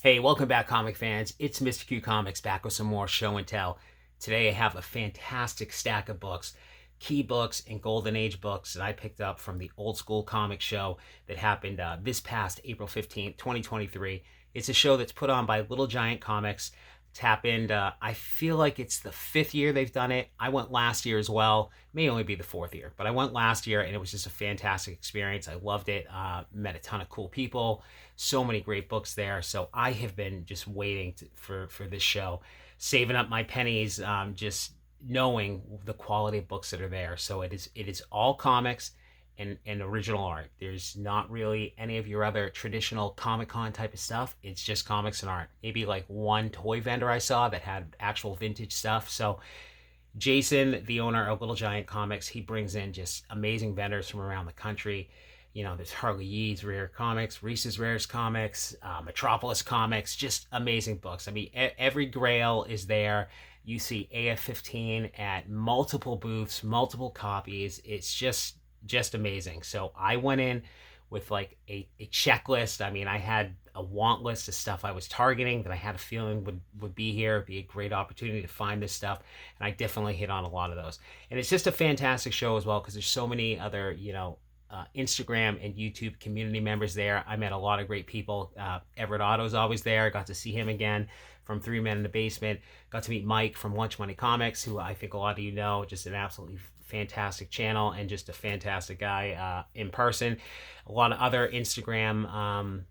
Hey, welcome back, comic fans. It's Mr. Q Comics back with some more show and tell. Today I have a fantastic stack of books, key books and golden age books that I picked up from the old school comic show that happened this past April 15th, 2023. It's a show that's put on by Little Giant Comics. It's happened, I feel like it's the fifth year they've done it. I went last year as well. May only be the fourth year, but I went last year and it was just a fantastic experience. I loved it. Met a ton of cool people. So many great books there. So I have been just waiting for this show, saving up my pennies, just knowing the quality of books that are there. So it is all comics and original art. There's not really any of your other traditional Comic Con type of stuff. It's just comics and art. Maybe like one toy vendor I saw that had actual vintage stuff. So Jason, the owner of Little Giant Comics, he brings in just amazing vendors from around the country. You know, there's Harley Yee's Rare Comics, Reese's Rares Comics, Metropolis Comics, just amazing books. I mean, every grail is there. You see AF-15 at multiple booths, multiple copies. It's just amazing. So I went in with like a checklist. I mean, I had a want list of stuff I was targeting that I had a feeling would be here. It'd be a great opportunity to find this stuff. And I definitely hit on a lot of those. And it's just a fantastic show as well because there's so many other, Instagram and YouTube community members there. I met a lot of great people. Everett Otto's always there. Got to see him again from Three Men in the Basement. Got to meet Mike from Lunch Money Comics, who I think a lot of you know. Just an absolutely fantastic channel and just a fantastic guy in person. A lot of other Instagram,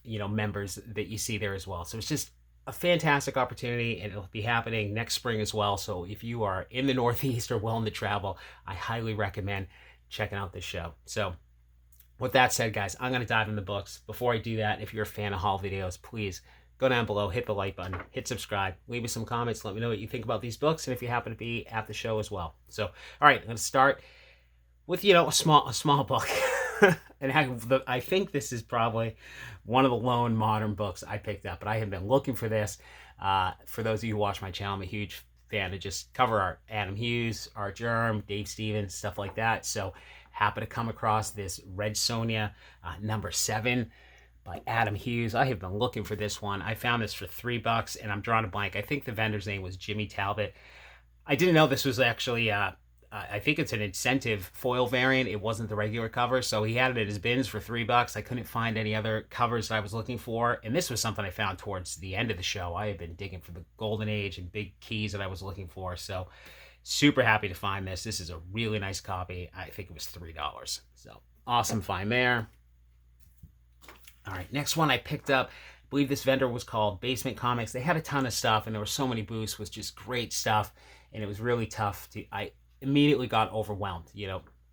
members that you see there as well. So it's just a fantastic opportunity, and it'll be happening next spring as well. So if you are in the Northeast or willing to travel, I highly recommend checking out this show. So with that said, guys, I'm going to dive into the books. Before I do that, if you're a fan of haul videos, please go down below, hit the like button, hit subscribe, leave me some comments, let me know what you think about these books, and if you happen to be at the show as well. So, all right, I'm going to start with, a small book. And I think this is probably one of the lone modern books I picked up, but I have been looking for this. For those of you who watch my channel, I'm a huge fan of just cover art. Adam Hughes, Art Germ, Dave Stevens, stuff like that. So happen to come across this Red Sonja number 7 by Adam Hughes. I have been looking for this one. I found this for $3 and I'm drawing a blank. I think the vendor's name was Jimmy Talbot. I didn't know this was actually I think it's an incentive foil variant. It wasn't the regular cover, so he had it at his bins for $3. I couldn't find any other covers that I was looking for, and this was something I found towards the end of the show. I had been digging for the golden age and big keys that I was looking for, so super happy to find this. This is a really nice copy. I think it was $3, so awesome find there. All right, next one I picked up. I believe this vendor was called Basement Comics. They had a ton of stuff, and there were so many booths with just great stuff, and it was really tough to... I immediately got overwhelmed,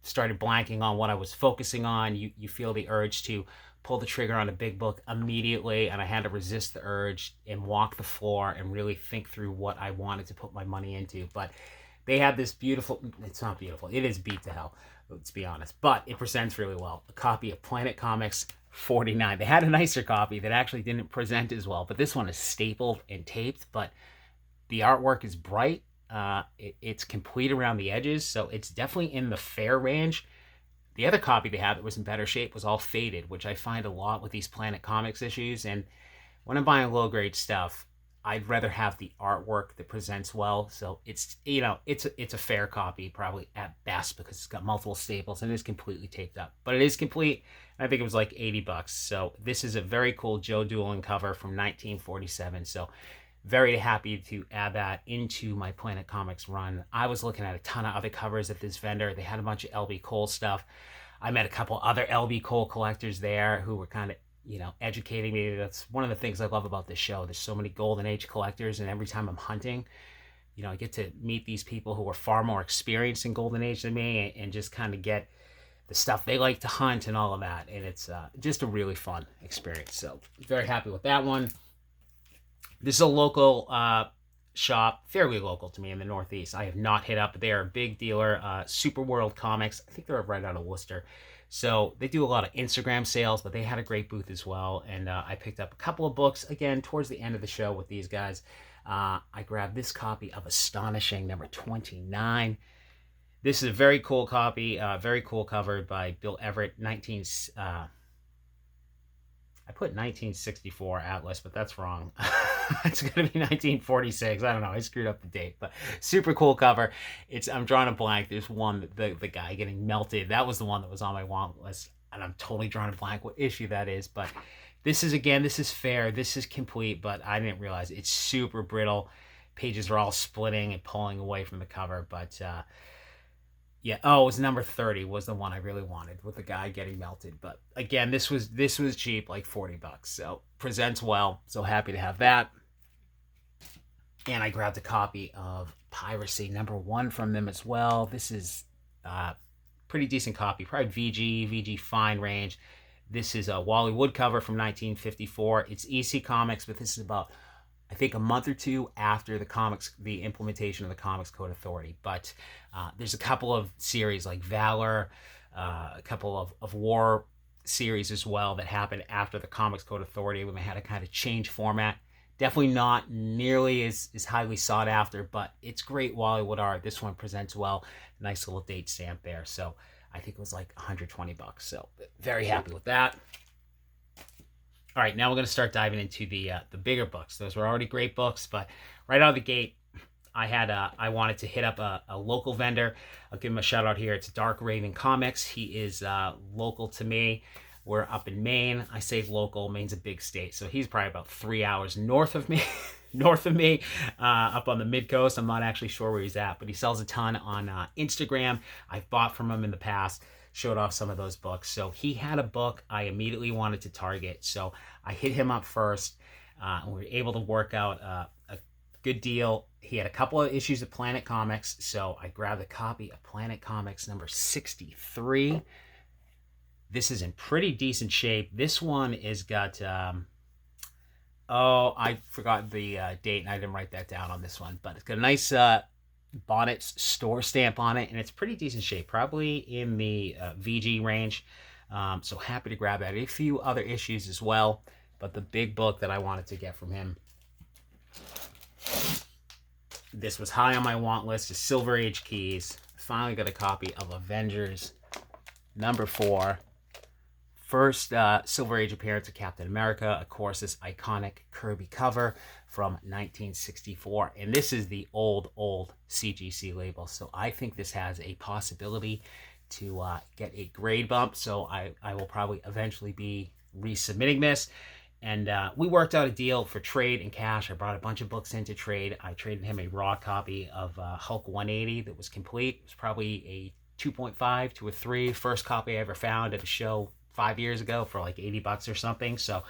started blanking on what I was focusing on. You feel the urge to pull the trigger on a big book immediately, and I had to resist the urge and walk the floor and really think through what I wanted to put my money into. But they had this beautiful, it's not beautiful, it is beat to hell, let's be honest, but it presents really well. A copy of Planet Comics 49. They had a nicer copy that actually didn't present as well, but this one is stapled and taped, but the artwork is bright. It's complete around the edges, so it's definitely in the fair range. The other copy they had that was in better shape was all faded, which I find a lot with these Planet Comics issues. And when I'm buying low grade stuff, I'd rather have the artwork that presents well. So it's a fair copy probably at best because it's got multiple staples and it's completely taped up. But it is complete. I think it was like $80. So this is a very cool Joe Doolin cover from 1947. So very happy to add that into my Planet Comics run. I was looking at a ton of other covers at this vendor. They had a bunch of LB Cole stuff. I met a couple other LB Cole collectors there who were kind of, educating me. That's one of the things I love about this show. There's so many golden age collectors, and every time I'm hunting, I get to meet these people who are far more experienced in golden age than me and just kind of get the stuff they like to hunt and all of that. And it's just a really fun experience. So very happy with that one. This is a local shop, fairly local to me in the Northeast. I have not hit up. They're a big dealer, Super World Comics. I think they're right out of Worcester. So they do a lot of Instagram sales, but they had a great booth as well. And I picked up a couple of books, again, towards the end of the show with these guys. I grabbed this copy of Astonishing, number 29. This is a very cool copy, very cool cover by Bill Everett, I put 1964 Atlas, but that's wrong. It's going to be 1946. I don't know. I screwed up the date, but super cool cover. I'm drawing a blank. There's one, the guy getting melted. That was the one that was on my want list, and I'm totally drawing a blank what issue that is. But this is fair. This is complete, but I didn't realize it's super brittle. Pages are all splitting and pulling away from the cover, but yeah, oh, it was number 30 was the one I really wanted with the guy getting melted. But again, this was cheap, like $40. So presents well. So happy to have that. And I grabbed a copy of Piracy #1 from them as well. This is pretty decent copy, probably VG fine range. This is a Wally Wood cover from 1954. It's EC Comics, but this is about, I think, a month or two after the implementation of the Comics Code Authority. But there's a couple of series like Valor, a couple of war series as well that happened after the Comics Code Authority when they had to kind of change format. Definitely not nearly as highly sought after, but it's great Wally Wood art. This one presents well. Nice little date stamp there. So I think it was like $120. So very happy with that. All right, now we're going to start diving into the bigger books. Those were already great books, but right out of the gate, I wanted to hit up a local vendor. I'll give him a shout out here. It's Dark Raven Comics. He is local to me. We're up in Maine. I say local. Maine's a big state, so he's probably about 3 hours north of me, up on the mid coast. I'm not actually sure where he's at, but he sells a ton on Instagram. I've bought from him in the past. Showed off some of those books. So he had a book I immediately wanted to target. So I hit him up first, and we were able to work out a good deal. He had a couple of issues of Planet Comics, so I grabbed a copy of Planet Comics number 63. This is in pretty decent shape. This one is got, I forgot the date, and I didn't write that down on this one, but it's got a nice Bonnet's store stamp on it, and it's pretty decent shape, probably in the VG range. So happy to grab that. A few other issues as well, but the big book that I wanted to get from him, this was high on my want list, is Silver Age Keys. Finally got a copy of Avengers #4. First Silver Age appearance of Captain America, of course, this iconic Kirby cover from 1964. And this is the old CGC label. So I think this has a possibility to get a grade bump. So I will probably eventually be resubmitting this. And we worked out a deal for trade and cash. I brought a bunch of books into trade. I traded him a raw copy of Hulk 180 that was complete. It was probably a 2.5 to a 3. First copy I ever found at a show 5 years ago for like $80 or something. So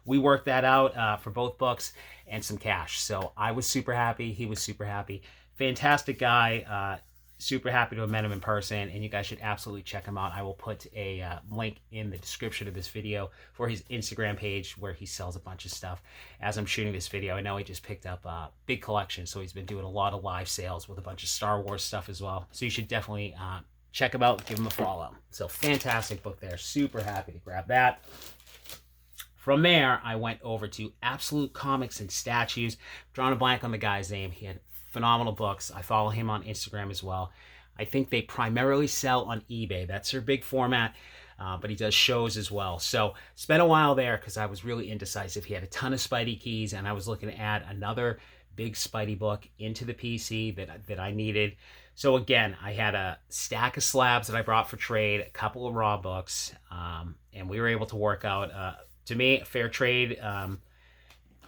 we worked that out for both books and some cash. So I was super happy. He was super happy. Fantastic guy. Super happy to have met him in person, and you guys should absolutely check him out. I will put a link in the description of this video for his Instagram page where he sells a bunch of stuff. As I'm shooting this video, I know he just picked up a big collection, so he's been doing a lot of live sales with a bunch of Star Wars stuff as well. So you should definitely check him out, give him a follow. So fantastic book there. Super happy to grab that. From there, I went over to Absolute Comics and Statues. Drawing a blank on the guy's name. He had phenomenal books. I follow him on Instagram as well. I think they primarily sell on eBay. That's their big format, but he does shows as well. So spent a while there because I was really indecisive. He had a ton of Spidey keys, and I was looking to add another big Spidey book into the PC that I needed. So again, I had a stack of slabs that I brought for trade, a couple of raw books, and we were able to work out, to me, a fair trade.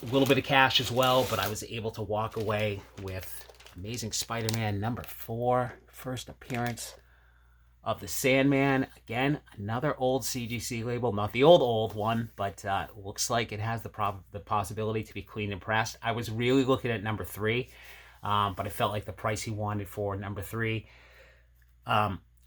A little bit of cash as well, but I was able to walk away with Amazing Spider-Man #4, first appearance of the Sandman. Again, another old CGC label, not the old one, but looks like it has the possibility to be cleaned and pressed. I was really looking at #3, but I felt like the price he wanted for #3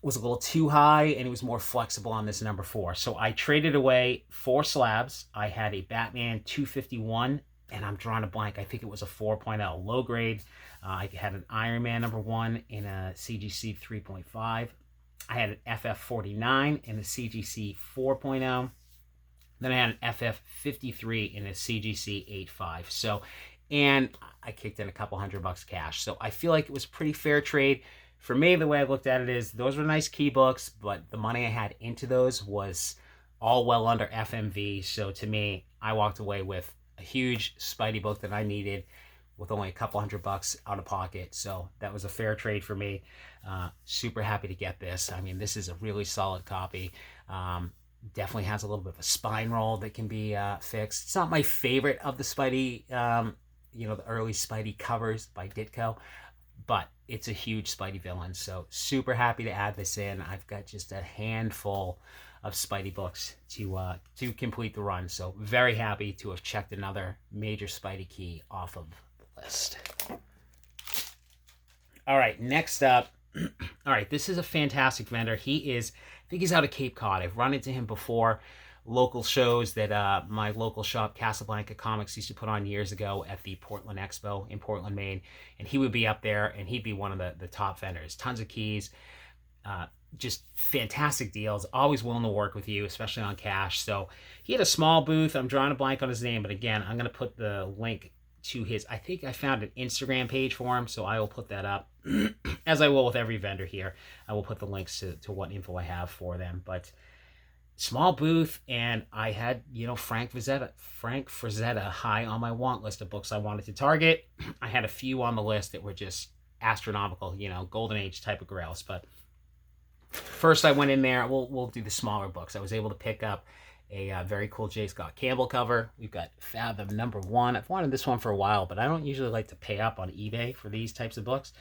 was a little too high, and it was more flexible on this #4. So I traded away 4 slabs. I had a Batman 251, and I'm drawing a blank. I think it was a 4.0 low grade. I had an Iron Man #1 in a CGC 3.5. I had an FF49 in a CGC 4.0. Then I had an FF53 in a CGC 8.5. So, and I kicked in a couple $100 cash. So I feel like it was a pretty fair trade. For me, the way I looked at it is those were nice key books, but the money I had into those was all well under FMV. So to me, I walked away with a huge Spidey book that I needed with only a couple $100 out of pocket. So that was a fair trade for me. Super happy to get this. I mean, this is a really solid copy. Definitely has a little bit of a spine roll that can be fixed. It's not my favorite of the Spidey, the early Spidey covers by Ditko, but it's a huge Spidey villain. So super happy to add this in. I've got just a handful of Spidey books to complete the run. So very happy to have checked another major Spidey key off of the list. All right, next up. All right, this is a fantastic vendor. I think he's out of Cape Cod. I've run into him before. Local shows that my local shop, Casablanca Comics, used to put on years ago at the Portland Expo in Portland, Maine. And he would be up there, and he'd be one of the top vendors. Tons of keys, just fantastic deals. Always willing to work with you, especially on cash. So he had a small booth. I'm drawing a blank on his name, but again, I'm going to put the link to his, I think I found an Instagram page for him, so I will put that up. As I will with every vendor here. I will put the links to what info I have for them. But small booth, and I had, Frank Frazetta high on my want list of books I wanted to target. I had a few on the list that were just astronomical, golden age type of grails. But first I went in there, we'll do the smaller books. I was able to pick up a very cool J. Scott Campbell cover. We've got Fathom #1. I've wanted this one for a while, but I don't usually like to pay up on eBay for these types of books.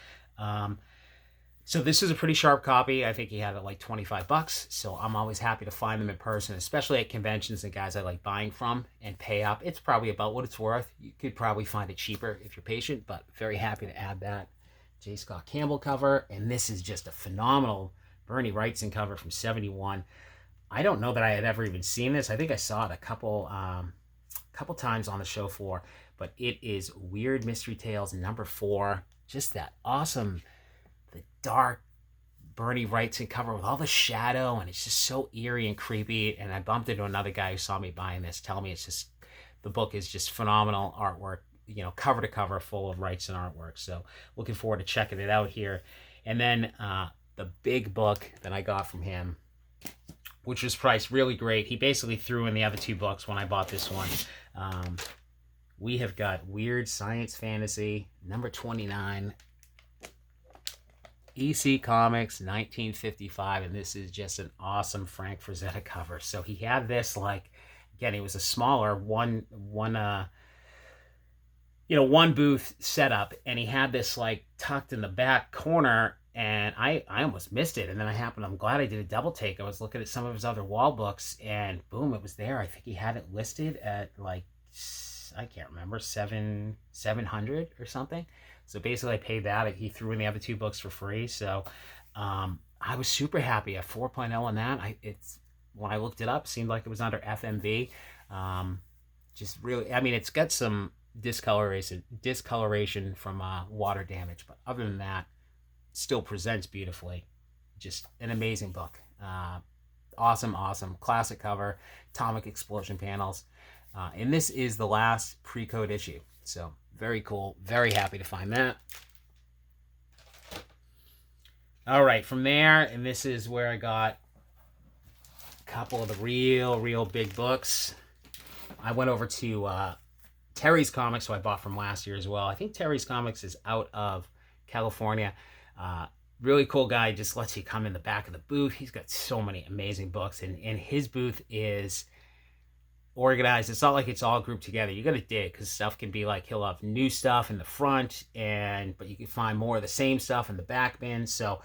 So this is a pretty sharp copy. I think he had it like $25. So I'm always happy to find them in person, especially at conventions and guys I like buying from and pay up. It's probably about what it's worth. You could probably find it cheaper if you're patient, but very happy to add that J. Scott Campbell cover. And this is just a phenomenal Bernie Wrightson cover from '71. I don't know that I had ever even seen this. I think I saw it a couple times on the show floor, but it is Weird Mystery Tales #4. Just that awesome, the dark Bernie Wrightson cover with all the shadow, and it's just so eerie and creepy. And I bumped into another guy who saw me buying this, telling me the book is just phenomenal artwork, cover to cover, full of Wrightson artwork. So looking forward to checking it out here. And then the big book that I got from him, which was priced really great. He basically threw in the other two books when I bought this one. We have got Weird Science Fantasy #29, EC Comics 1955, and this is just an awesome Frank Frazetta cover. So he had this, again, it was a smaller one booth setup, and he had this tucked in the back corner. And I almost missed it. And then I'm glad I did a double take. I was looking at some of his other wall books, and boom, it was there. I think he had it listed at I can't remember, 700 or something. So basically I paid that. He threw in the other two books for free. So I was super happy. A 4.0 on that. When I looked it up, it seemed like it was under FMV. Just really, it's got some discoloration from water damage. But other than that, still presents beautifully. Just an amazing book. Awesome classic cover, atomic explosion panels, and this is the last pre-code issue, so very cool. Very happy to find that. All right, from there, and this is where I got a couple of the real big books. I went over to Terry's Comics, who I bought from last year as well. I think Terry's Comics is out of California. Really cool guy, just lets you come in the back of the booth. He's got so many amazing books, and his booth is organized. It's not like it's all grouped together. You got to dig, because stuff can be he'll have new stuff in the front, but you can find more of the same stuff in the back bin. So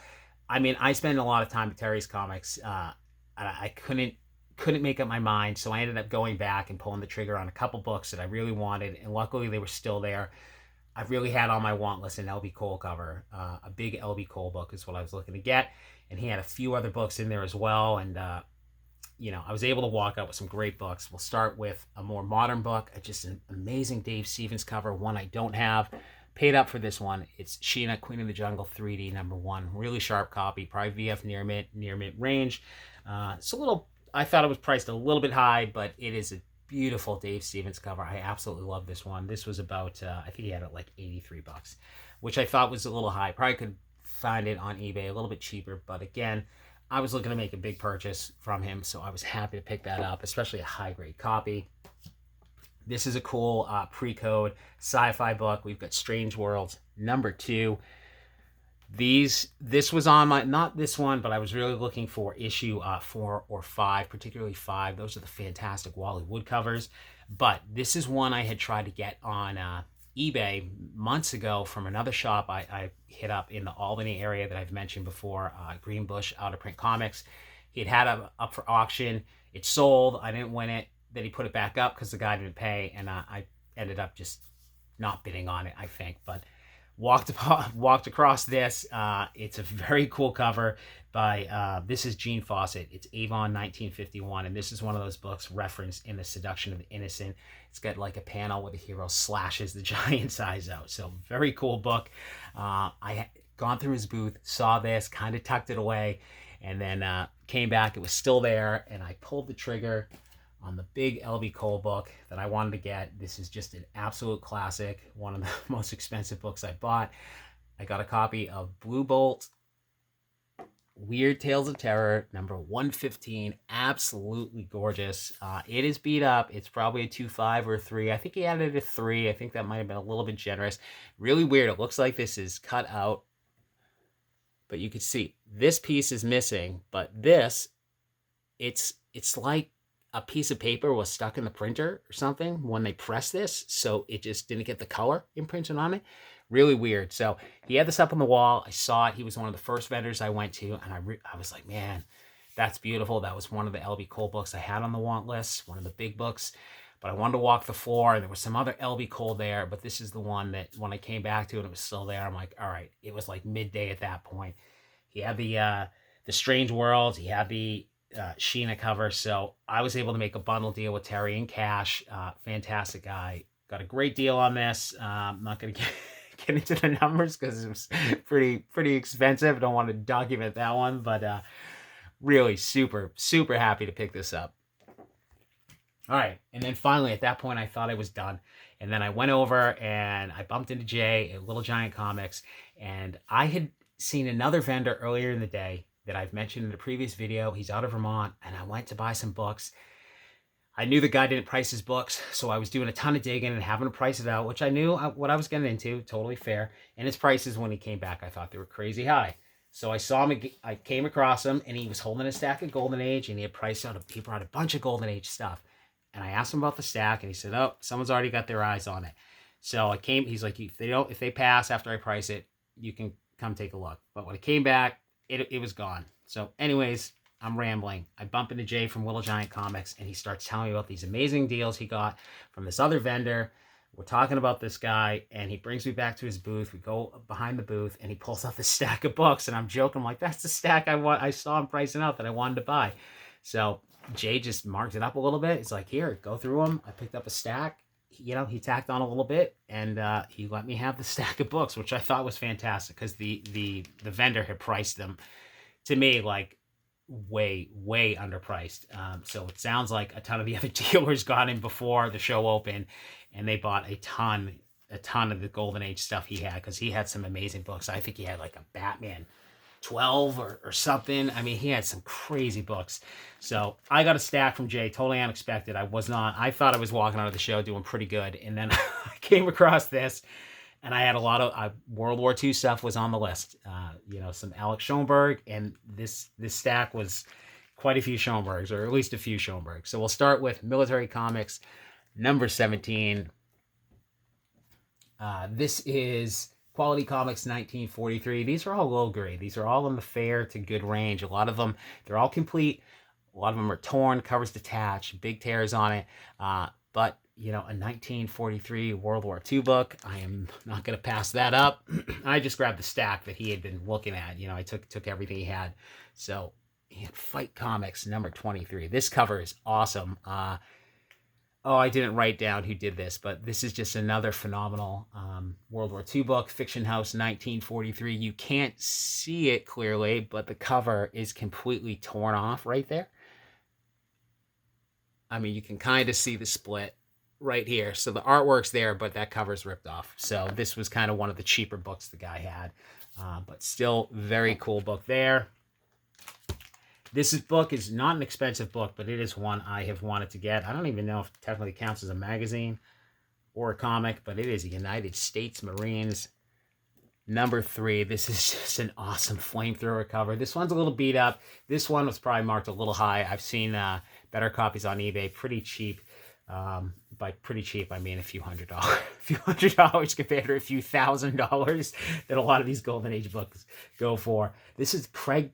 I spend a lot of time at Terry's Comics. I couldn't make up my mind, so I ended up going back and pulling the trigger on a couple books that I really wanted, and luckily they were still there. I really had on my want list an L.B. Cole cover. A big L.B. Cole book is what I was looking to get. And he had a few other books in there as well. And, I was able to walk out with some great books. We'll start with a more modern book. Just an amazing Dave Stevens cover, one I don't have. Paid up for this one. It's Sheena, Queen of the Jungle 3D #1. Really sharp copy. Probably VF near mint range. It's a little, I thought it was priced a little bit high, but it is a beautiful Dave Stevens cover. I absolutely love this one. This was about, I think he had it $83, which I thought was a little high. Probably could find it on eBay a little bit cheaper, but again, I was looking to make a big purchase from him, so I was happy to pick that up, especially a high-grade copy. This is a cool pre-code sci-fi book. We've got Strange Worlds #2. This was on my, not this one, but I was really looking for issue 4 or 5, particularly 5. Those are the fantastic Wally Wood covers. But this is one I had tried to get on eBay months ago from another shop I hit up in the Albany area that I've mentioned before, Greenbush Out of Print Comics. He'd had it up for auction. It sold. I didn't win it. Then he put it back up because the guy didn't pay, and I ended up just not bidding on it, I think. But walked across this. It's a very cool cover by, this is Gene Fawcett. It's Avon 1951, and this is one of those books referenced in The Seduction of the Innocent. It's got like a panel where the hero slashes the giant's eyes out. So very cool book. I had gone through his booth, saw this, kind of tucked it away, and then came back. It was still there, and I pulled the trigger on the big L.B. Cole book that I wanted to get. This is just an absolute classic, one of the most expensive books I bought. I got a copy of Blue Bolt, Weird Tales of Terror, number 115. Absolutely gorgeous. It is beat up. It's probably a 2.5 or a 3. I think he added a 3. I think that might have been a little bit generous. Really weird. It looks like this is cut out, but you can see this piece is missing. But this, it's like a piece of paper was stuck in the printer or something when they pressed this, so it just didn't get the color imprinted on it. Really weird. So he had this up on the wall. I saw it. He was one of the first vendors I went to, and I was like, man, that's beautiful. That was one of the L.B. Cole books I had on the want list, one of the big books. But I wanted to walk the floor, and there was some other L.B. Cole there, but this is the one that when I came back to it, it was still there. I'm like, all right. It was like midday at that point. He had the Strange Worlds. He had the Sheena cover, so I was able to make a bundle deal with Terry in cash. Fantastic guy. Got a great deal on this. I'm not going to get into the numbers because it was pretty expensive. I don't want to document that one, but really super happy to pick this up. All right, and then finally at that point I thought I was done, and then I went over and I bumped into Jay at Little Giant Comics, and I had seen another vendor earlier in the day that I've mentioned in the previous video. He's out of Vermont, and I went to buy some books. I knew the guy didn't price his books, so I was doing a ton of digging and having to price it out, which I knew what I was getting into, totally fair. And his prices, when he came back, I thought they were crazy high. So I saw him, I came across him, and he was holding a stack of Golden Age, and he had priced out, he brought a bunch of Golden Age stuff. And I asked him about the stack, and he said, oh, someone's already got their eyes on it. So I came, he's like, if they pass after I price it, you can come take a look. But when I came back, it was gone. So anyways, I'm rambling. I bump into Jay from Little Giant Comics, and he starts telling me about these amazing deals he got from this other vendor. We're talking about this guy, and he brings me back to his booth. We go behind the booth, and he pulls out this stack of books, and I'm joking. I'm like, that's the stack I saw him pricing out that I wanted to buy. So Jay just marked it up a little bit. He's like, here, go through them. I picked up a stack. You know, he tacked on a little bit, and he let me have the stack of books, which I thought was fantastic because the vendor had priced them to me like way underpriced. So it sounds like a ton of the other dealers got in before the show opened, and they bought a ton of the Golden Age stuff he had, because he had some amazing books. I think he had like a Batman 12 or something. I mean, he had some crazy books. So I got a stack from Jay, totally unexpected. I thought I was walking out of the show doing pretty good, and then I came across this, and I had a lot of World War II stuff was on the list. Some Alex Schoenberg, and this stack was quite a few Schoenbergs, or at least a few Schoenbergs. So we'll start with Military Comics, number 17. This is Quality Comics 1943. These are all low grade. These are all in the fair to good range. A lot of them, they're all complete. A lot of them are torn, covers detached, big tears on it. But a 1943 World War II book, I am not going to pass that up. I just grabbed the stack that he had been looking at. I took everything he had. So he had Fight Comics number 23. This cover is awesome. I didn't write down who did this, but this is just another phenomenal World War II book, Fiction House 1943. You can't see it clearly, but the cover is completely torn off right there. I mean, you can kind of see the split right here. So the artwork's there, but that cover's ripped off. So this was kind of one of the cheaper books the guy had, but still very cool book there. book is not an expensive book, but it is one I have wanted to get. I don't even know if it technically counts as a magazine or a comic, but it is a United States Marines number 3. This is just an awesome flamethrower cover. This one's a little beat up. This one was probably marked a little high. I've seen better copies on eBay, pretty cheap. By pretty cheap, I mean a few $100s. A few $100 compared to a few $1,000s that a lot of these Golden Age books go for. This is Craig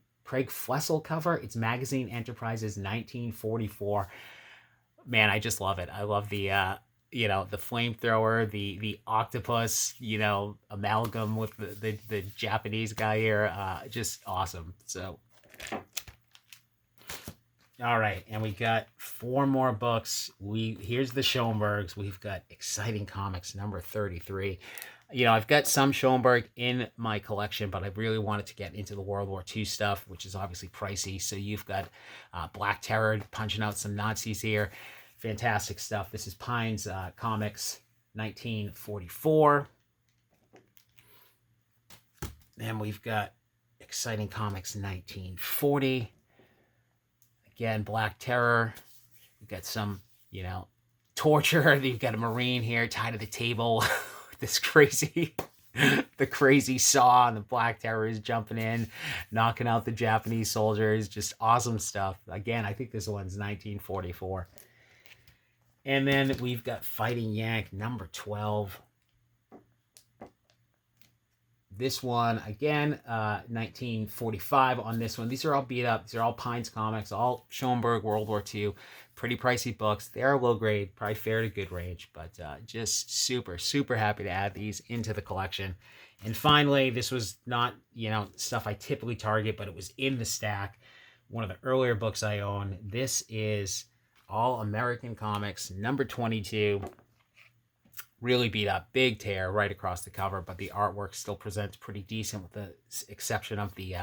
Flessel cover. It's Magazine Enterprises 1944. Man, I just love it. I love the the flamethrower, the octopus, amalgam with the Japanese guy here. Just awesome. So all right, and we got 4 more books. Here's the Schoenbergs. We've got Exciting Comics number 33. I've got some Schoenberg in my collection, but I really wanted to get into the World War II stuff, which is obviously pricey. So you've got Black Terror punching out some Nazis here. Fantastic stuff. This is Pines Comics 1944. And we've got Exciting Comics 1940. Again, Black Terror. We've got some, torture. You've got a Marine here tied to the table. This crazy, the crazy saw, and the Black Terror is jumping in, knocking out the Japanese soldiers. Just awesome stuff. Again, I think this one's 1944. And then we've got Fighting Yank number 12. This one, again, 1945 on this one. These are all beat up. These are all Pines comics, all Schoenberg, World War II. Pretty pricey books. They are low grade, probably fair to good range, but just super, super happy to add these into the collection. And finally, this was not, stuff I typically target, but it was in the stack. One of the earlier books I own. This is All American Comics, number 22. Really beat up, big tear right across the cover, but the artwork still presents pretty decent with the exception of the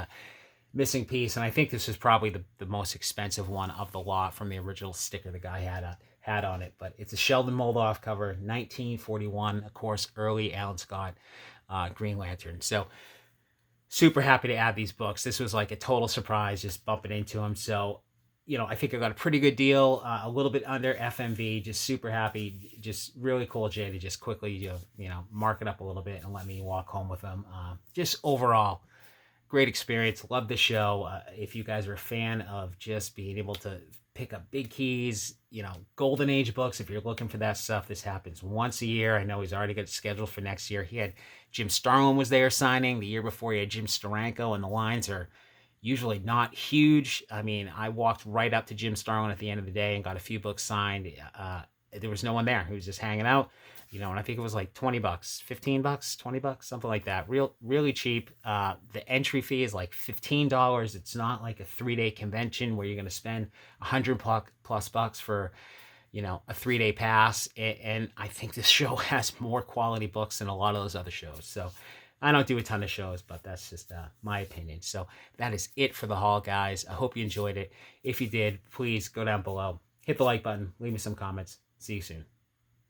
missing piece. And I think this is probably the most expensive one of the lot from the original sticker the guy had on it. But it's a Sheldon Moldoff cover, 1941, of course, early Alan Scott Green Lantern. So super happy to add these books. This was like a total surprise just bumping into them. So I think I got a pretty good deal, a little bit under FMV, just super happy, just really cool Jay to just quickly, mark it up a little bit and let me walk home with them. Just overall, great experience. Love the show. If you guys are a fan of just being able to pick up big keys, Golden Age books, if you're looking for that stuff, this happens once a year. I know he's already got it scheduled for next year. He had Jim Starlin was there signing. The year before he had Jim Steranko, and the lines are usually not huge. I mean, I walked right up to Jim Starlin at the end of the day and got a few books signed. There was no one there. He was just hanging out, and I think it was like $20, $15, $20, something like that. Really cheap. The entry fee is like $15. It's not like a 3-day convention where you're going to spend $100+ for, a 3-day pass. And I think this show has more quality books than a lot of those other shows. So I don't do a ton of shows, but that's just my opinion. So that is it for the haul, guys. I hope you enjoyed it. If you did, please go down below, hit the like button, leave me some comments. See you soon.